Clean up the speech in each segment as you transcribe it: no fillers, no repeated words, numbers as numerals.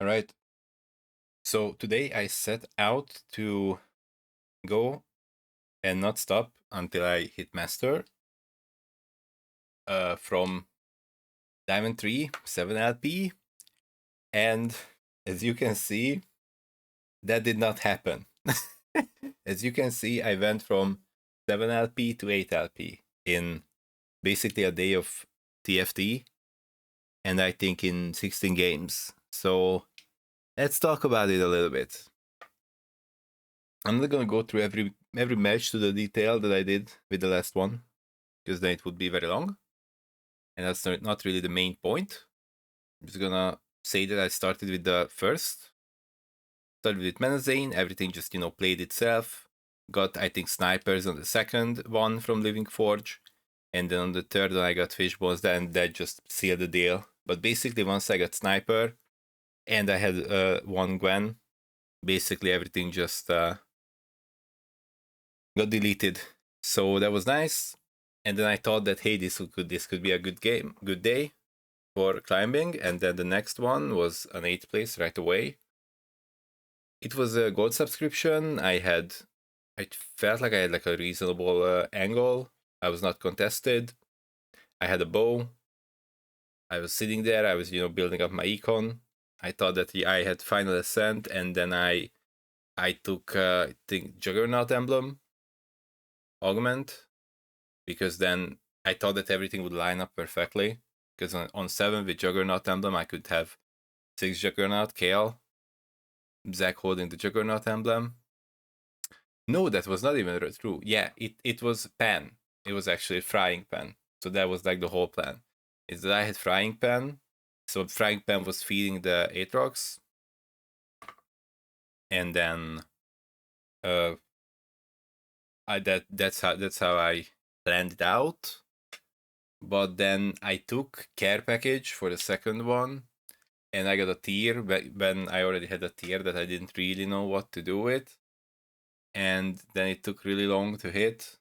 All right. So today I set out to go and not stop until I hit master from Diamond 3, 7 LP. And as you can see, that did not happen. As you can see, I went from 7 LP to 8 LP in basically a day of TFT, and I think in 16 games. So let's talk about it a little bit. I'm not gonna go through every match to the detail that I did with the last one, because then it would be very long, and that's not really the main point. I'm just gonna say that I started with the first, started with Menazane, everything just played itself. Got I think snipers on the second one from Living Forge, and then on the third one I got fishbones. Then that just sealed the deal. But basically, once I got sniper, and I had one Gwen, basically everything just got deleted. So that was nice. And then I thought that hey, this could be a good day for climbing. And then the next one was an 8th place right away. It was a gold subscription. I felt like I had like a reasonable angle. I was not contested. I had a bow. I was sitting there. I was building up my econ. I thought that I had final ascent, and then I took I think Juggernaut emblem augment, because then I thought that everything would line up perfectly. Because on 7 with Juggernaut emblem, I could have 6 Juggernaut, Kale, Zac holding the Juggernaut emblem. No, that was not even true. Yeah, it was Pan. It was actually Frying Pan. So that was like the whole plan. Is that I had Frying Pan. So Frying Pan was feeding the Aatrox. And then that's how I planned it out. But then I took care package for the second one, and I got a tier when I already had a tier that I didn't really know what to do with. And then it took really long to hit.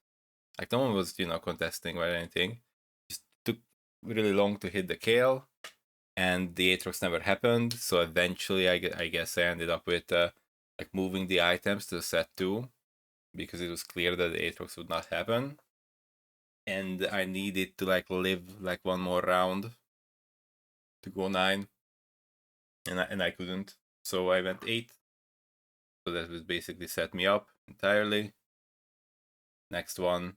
Like no one was, contesting or anything. It just took really long to hit the Kale, and the Aatrox never happened. So eventually, I guess I ended up with like moving the items to set 2, because it was clear that the Aatrox would not happen, and I needed to like live like one more round to go 9, and I couldn't. So I went 8. So that was basically set me up entirely. Next one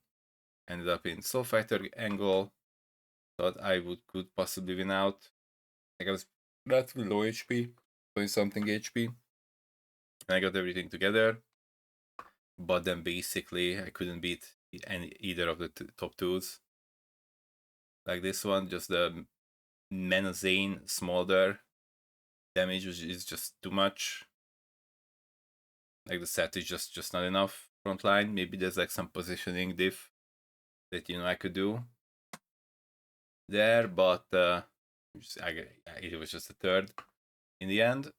ended up in Soul Fighter angle. Thought I could possibly win out. Like I was relatively low HP, 20 something HP, and I got everything together. But then basically I couldn't beat either of the top 2s. Like this one, just the Menazane Smolder damage is just too much. Like the set is just not enough frontline. Maybe there's like some positioning diff that I could do there, but it was just a third in the end,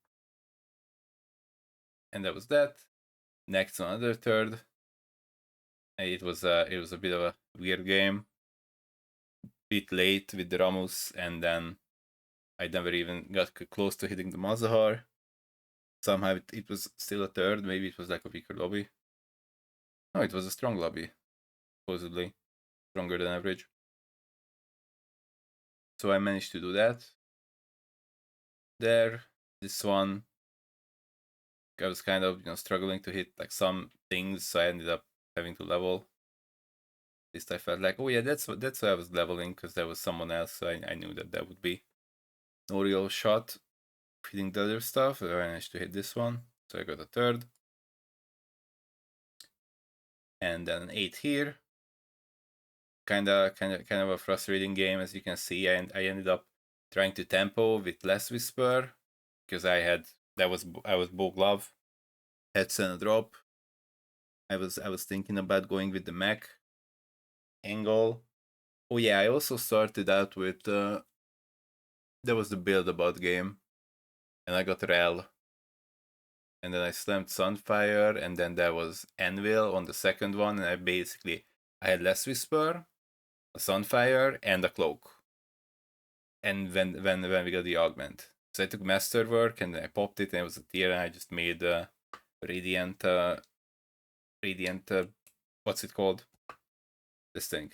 and that was that. Next, another third. It was a bit of a weird game. Bit late with the Ramus, and then I never even got close to hitting the Malzahar. Somehow it was still a third. Maybe it was like a weaker lobby. No, it was a strong lobby, supposedly stronger than average. So I managed to do that. There, this one, I was kind of struggling to hit like some things, so I ended up having to level. At least I felt like, oh yeah, that's why I was leveling, because there was someone else, so I knew that would be no real shot hitting the other stuff. I managed to hit this one, so I got a third, and then an 8 here. Kind of a frustrating game, as you can see. I ended up trying to tempo with less Whisper, because I was Bow Glove, had Senna drop. I was thinking about going with the mech angle. Oh yeah, I also started out with there was the build about game, and I got Rel, and then I slammed Sunfire, and then there was Anvil on the second one, and I had less Whisper, a Sunfire, and a Cloak. And when we got the augment, So I took Masterwork and I popped it and it was a tier and I just made Radiant, what's it called? This thing.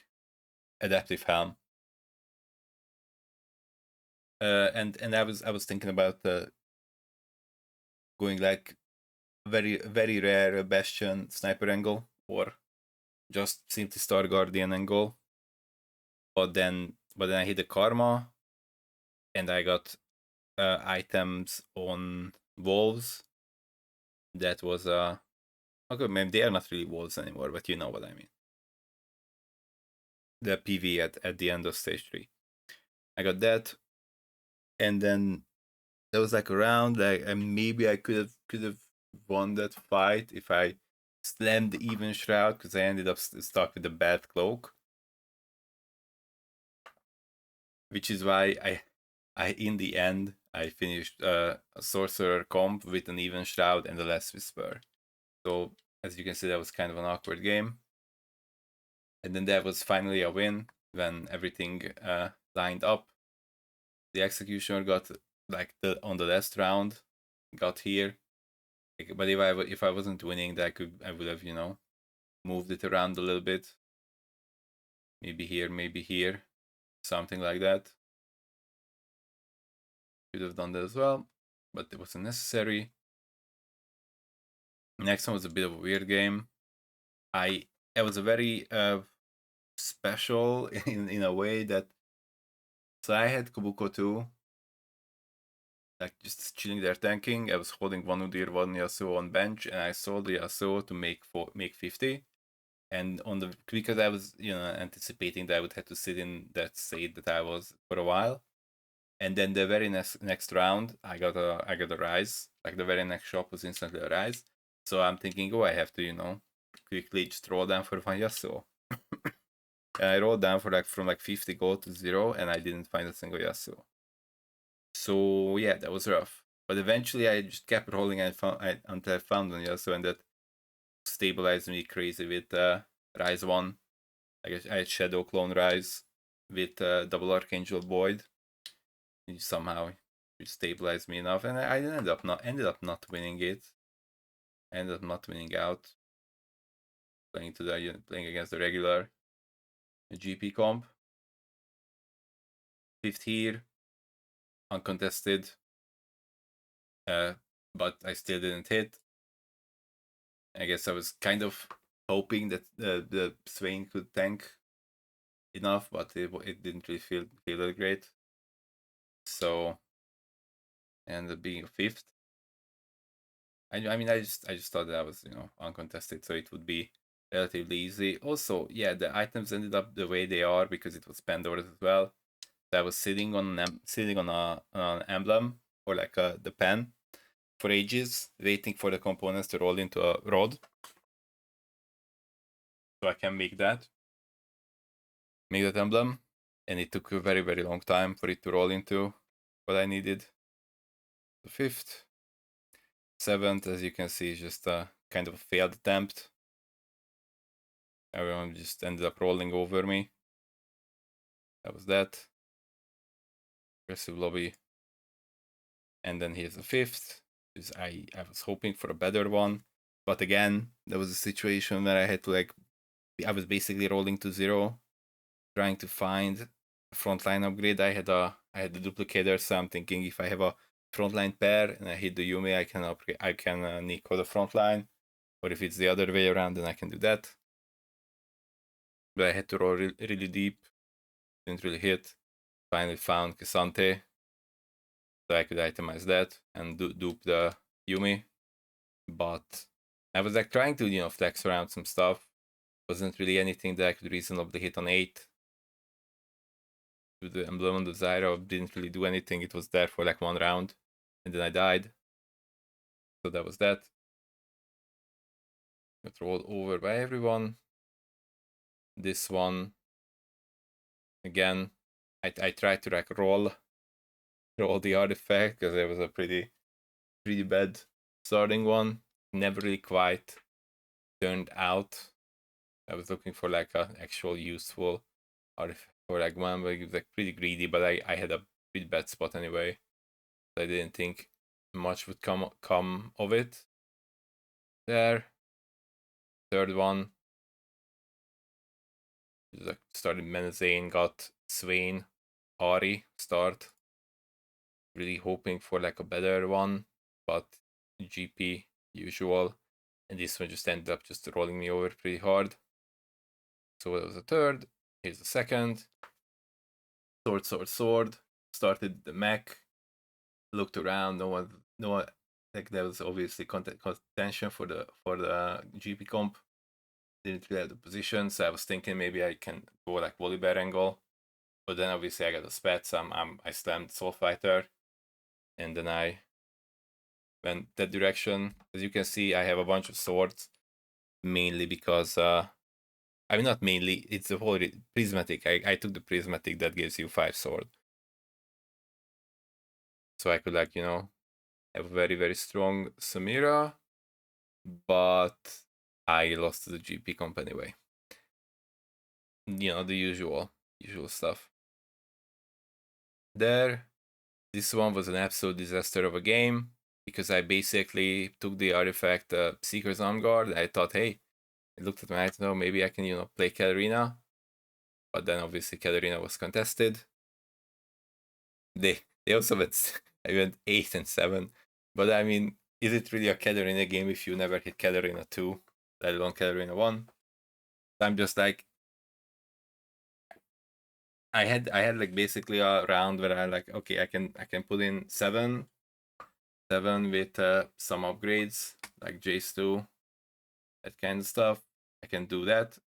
Adaptive Helm. And I was thinking about going like very rare Bastion sniper angle or just simply Star Guardian angle. But then I hit the Karma and I got items on wolves. That was okay, maybe they are not really wolves anymore, but you know what I mean. The PV at the end of stage 3. I got that, and then there was like a round, like, and maybe I could have won that fight if I slammed the even shroud because I ended up stuck with the bad cloak, which is why I in the end I finished a sorcerer comp with an even shroud and a less whisper. So as you can see, that was kind of an awkward game. And then there was finally a win when everything lined up. The executioner got like on the last round, got here. But if I wasn't winning, that I would have moved it around a little bit. Maybe here, something like that. Could have done that as well, but it wasn't necessary. Next one was a bit of a weird game. It was a very special in a way that. So I had Kabuko 2, like just chilling there tanking. I was holding one Udyr, one Yasuo on bench, and I sold the Yasuo to make 50. And because I was anticipating that I would have to sit in that state that I was for a while. And then the very next round, I got a rise. Like the very next shop was instantly a rise. So I'm thinking, I have to quickly just roll down for one Yasuo. And I rolled down from 50 gold to 0, and I didn't find a single Yasuo. So yeah, that was rough. But eventually, I just kept rolling until I found one Yasuo, and that stabilized me crazy with Rise 1. I had Shadow Clone Rise with Double Archangel Void. It somehow stabilized me enough, and I ended up not winning it. I ended up not winning out. Playing against the regular GP comp. 5th here, uncontested. But I still didn't hit. I guess I was kind of hoping that the Swain could tank enough, but it didn't really feel that great. So I ended up being a 5th. I mean, I just thought that I was uncontested, so it would be relatively easy. Also, yeah, the items ended up the way they are because it was Pandora's as well. So I was sitting on an emblem or like the pen for ages, waiting for the components to roll into a rod, so I can make that emblem. And it took a very, very long time for it to roll into what I needed. The 5th, 7th, as you can see, is just a kind of a failed attempt. Everyone just ended up rolling over me. That was that. Aggressive lobby. And then here's the 5th. I was hoping for a better one. But again, there was a situation where I had to I was basically rolling to 0, trying to find a frontline upgrade. I had the duplicator, so I'm thinking if I have a frontline pair and I hit the Yuumi, I can upgrade. I can Nico the frontline, or if it's the other way around, then I can do that. But I had to roll really deep. Didn't really hit. Finally found K'Sante, so I could itemize that and dupe the Yuumi. But I was trying to flex around some stuff. Wasn't really anything that I could reasonably hit on 8. The emblem on the Zyra didn't really do anything. It was there for 1 round, and then I died. So that was that. Got rolled over by everyone. This one, again, I tried to roll the artifact because it was a pretty bad starting one. Never really quite turned out. I was looking for an actual useful artifact for one, but it was pretty greedy. But I had a pretty bad spot anyway. I didn't think much would come of it. There, third one, like started Menazane, got Swain, Ari start. Really hoping for like a better one, but GP usual, and this one just ended up just rolling me over pretty hard. So that was the third. Here's the second. Sword, sword, sword. Started the mech. Looked around. No one. Like there was obviously contention for the GP comp. Didn't really have the position, so I was thinking maybe I can go like Volibear angle. But then obviously I got a Spets. I slammed Soul Fighter, and then I went that direction. As you can see, I have a bunch of swords, mainly because I mean, not mainly, it's the whole prismatic. I took the prismatic that gives you 5 sword. So I could, like, have a very, very strong Samira, but I lost to the GP comp anyway. The usual stuff. There, this one was an absolute disaster of a game because I basically took the artifact Seeker's On Guard. I thought, hey, I looked at my item, maybe I can, play Katarina. But then obviously Katarina was contested. They also went, I went 8 and 7. But I mean, is it really a Katarina game if you never hit Katarina 2, let alone Katarina 1? I'm just like, I had like basically a round where I like, okay, I can put in 7 with some upgrades like Jace 2, that kind of stuff. I can do that,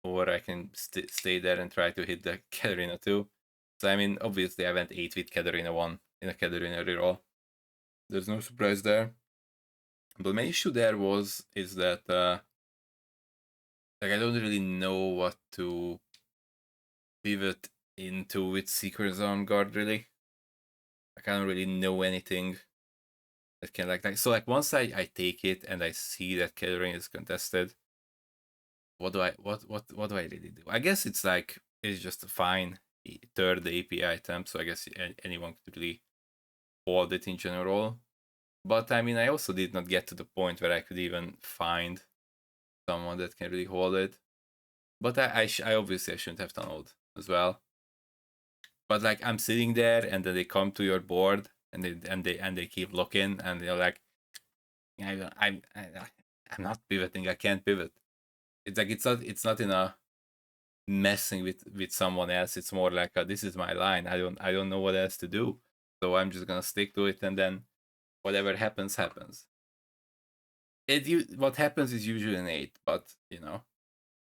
or I can stay there and try to hit the Katarina 2. So I mean, obviously I went 8 with Katarina 1 in a Katarina reroll. There's no surprise there. But my issue there is that like I don't really know what to pivot into with Seeker's On Guard really. Like I don't really know anything that can like so like once I take it and I see that Katarina is contested, what do I really do? I guess it's just a fine third API item, so I guess anyone could really hold it in general. But I mean, I also did not get to the point where I could even find someone that can really hold it. But I obviously I shouldn't have tunneled as well. But like I'm sitting there and then they come to your board and they keep looking and they're like, I'm not pivoting. I can't pivot. It's like it's not in a messing with someone else. It's more like this is my line. I don't know what else to do. So I'm just gonna stick to it and then whatever happens happens. What happens is usually an 8, but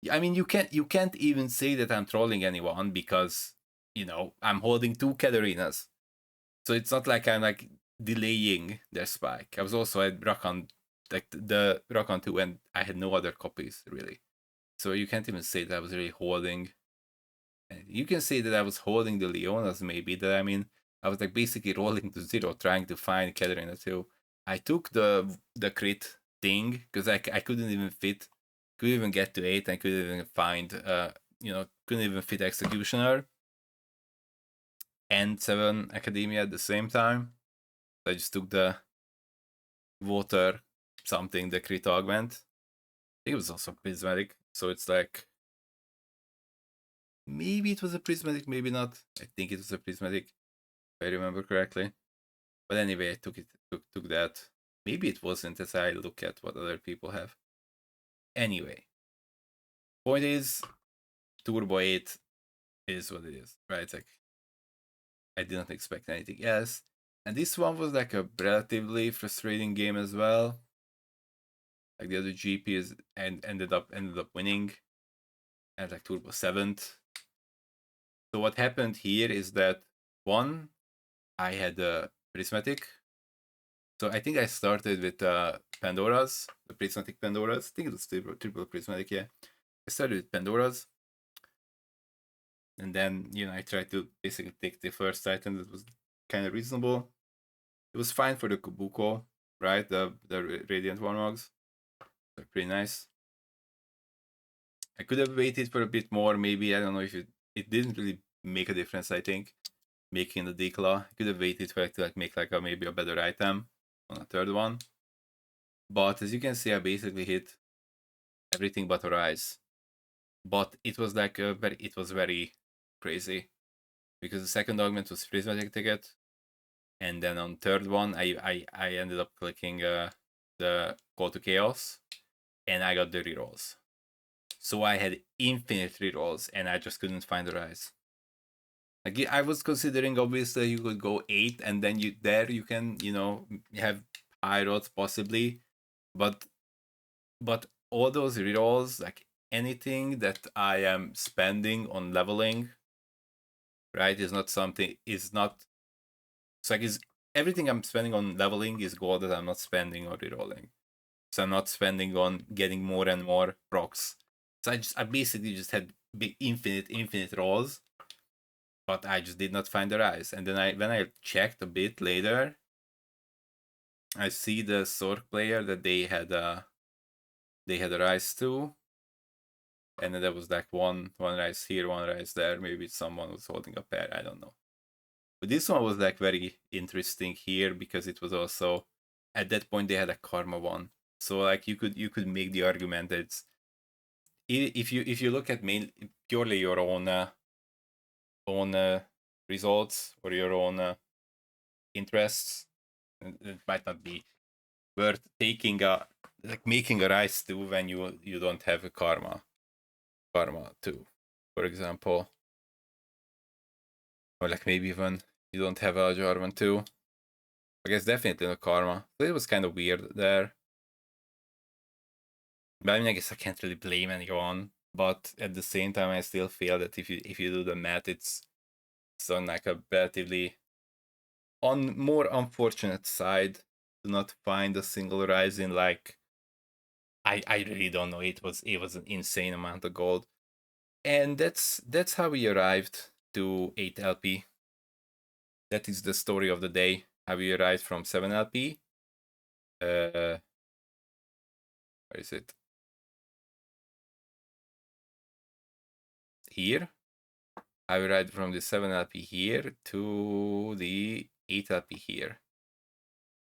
I mean you can't even say that I'm trolling anyone because I'm holding 2 Katarinas. So it's not like I'm like delaying their spike. I was also at Rakan, like the Rakan 2, and I had no other copies really. So you can't even say that I was really holding. You can say that I was holding the Leonas maybe. That I mean I was like basically rolling to 0 trying to find Katarina 2. I took the crit thing because I couldn't even fit, couldn't even get to 8 and couldn't even find couldn't even fit Executioner and 7 Academia at the same time. So I just took the water something, the crit augment. I think it was also prismatic, so it's like maybe it was a prismatic, maybe not. I think it was a prismatic, if I remember correctly. But anyway, I took that. Maybe it wasn't, as I look at what other people have. Anyway, point is, Turbo 8 is what it is, right? Like, I did not expect anything else. And this one was like a relatively frustrating game as well. Like the other GP ended up winning, and like Turbo 7th. So what happened here is that one, I had a prismatic. So I think I started with Pandora's, the prismatic Pandora's. I think it was triple prismatic, yeah. I started with Pandora's. And then, I tried to basically take the first item that was kind of reasonable. It was fine for the Kubuko, right? The Radiant Warmogs. They're pretty nice. I could have waited for a bit more, maybe. I don't know if it didn't really make a difference, I think. making the declaw. I could have waited for it to like make like maybe a better item on a third one. But as you can see, I basically hit everything but a rise. But it was like it was very crazy because the second augment was prismatic ticket, and then on third one I ended up clicking the call to chaos, and I got the rerolls. So I had infinite rerolls, and I just couldn't find the rise. Like I was considering, obviously you could go 8, and then you can have high rolls possibly, but all those rerolls, like anything that I am spending on leveling, right, is not something is not. It's like is everything I'm spending on leveling is gold that I'm not spending on rerolling. So I'm not spending on getting more and more rocks. So I basically just had big infinite rolls, but I just did not find the rise. And then when I checked a bit later, I see the Sork player that they had a rise too, and then there was like one rise here, one rise there. Maybe someone was holding a pair. I don't know. But this one was like very interesting here because it was also at that point they had a karma one. So like you could make the argument that it's, if you look at purely your own results or your own interests, it might not be worth taking making a rise to when you don't have a karma 2, for example, or like maybe even you don't have a Jarvan 2. I guess definitely no karma. So it was kind of weird there. But I mean, I guess I can't really blame anyone. But at the same time, I still feel that if you do the math, it's on like a relatively on more unfortunate side to not find a single rise in like I really don't know. It was an insane amount of gold, and that's how we arrived to 8 LP. That is the story of the day. How we arrived from 7 LP. Where is it? Here. I will ride from the 7 LP here to the 8 LP here.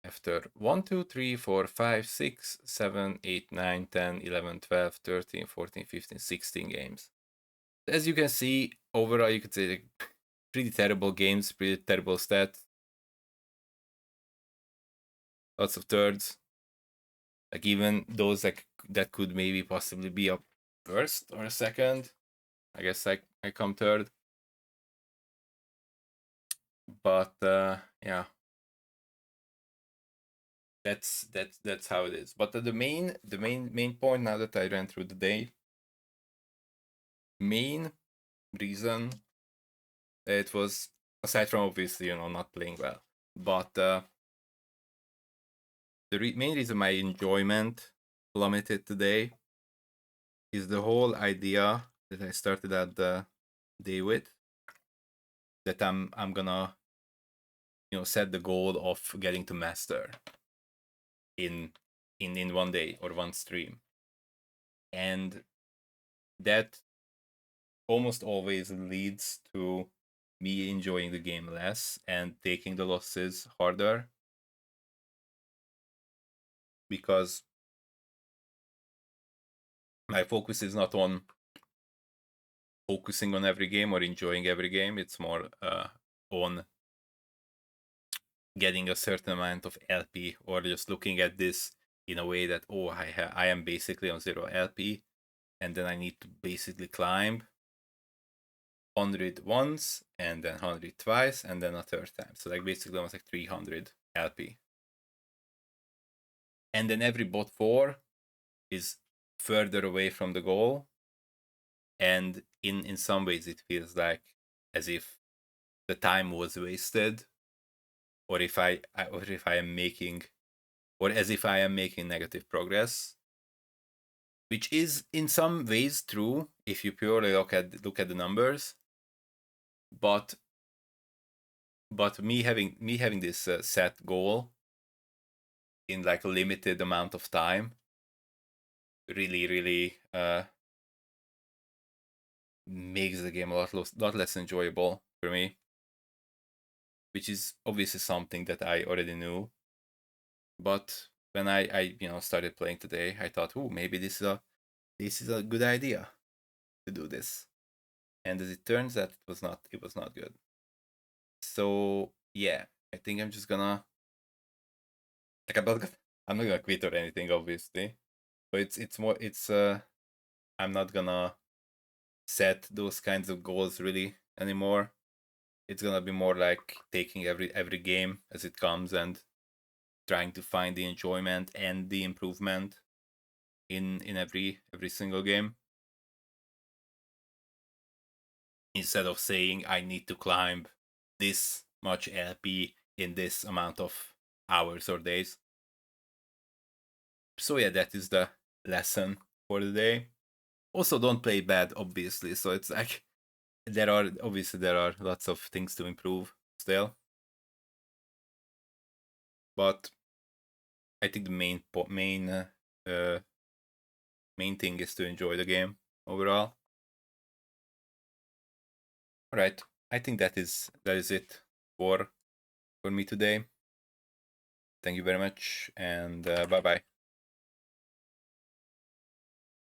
After 1, 2, 3, 4, 5, 6, 7, 8, 9, 10, 11, 12, 13, 14, 15, 16 games. As you can see, overall, you could say like, pretty terrible games, pretty terrible stats. Lots of thirds. Like even those that could maybe possibly be a first or a second. I guess I come third. But yeah. That's how it is. But the main point, now that I ran through the day, main reason it was, aside from obviously not playing well, but the main reason my enjoyment plummeted today is the whole idea that I started at the day with, that I'm gonna set the goal of getting to master in one day or one stream, and that almost always leads to me enjoying the game less and taking the losses harder, because my focus is not on focusing on every game or enjoying every game. It's more on getting a certain amount of LP, or just looking at this in a way that, oh, I am basically on 0 LP, and then I need to basically climb 100 once, and then 100 twice, and then a third time. So like basically almost like 300 LP. And then every bot 4 is further away from the goal, and in some ways it feels like as if the time was wasted, or if I am making, or as if I am making negative progress, which is in some ways true if you purely look at the numbers. But me having this set goal in like a limited amount of time really makes the game a lot less enjoyable for me. which is obviously something that I already knew. But when I started playing today, I thought, oh, maybe this is a good idea to do this. And as it turns out, it was not good. So yeah, I think I'm just gonna like I'm not gonna quit or anything, obviously. But it's more I'm not gonna set those kinds of goals really anymore. It's gonna be more like taking every game as it comes and trying to find the enjoyment and the improvement in every single game, instead of saying I need to climb this much LP in this amount of hours or days. So yeah, that is the lesson for the day. Also, don't play bad, obviously. So it's like there are lots of things to improve still, but I think the uh, main thing is to enjoy the game overall. All right, I think that is it for me today. Thank you very much, and bye bye.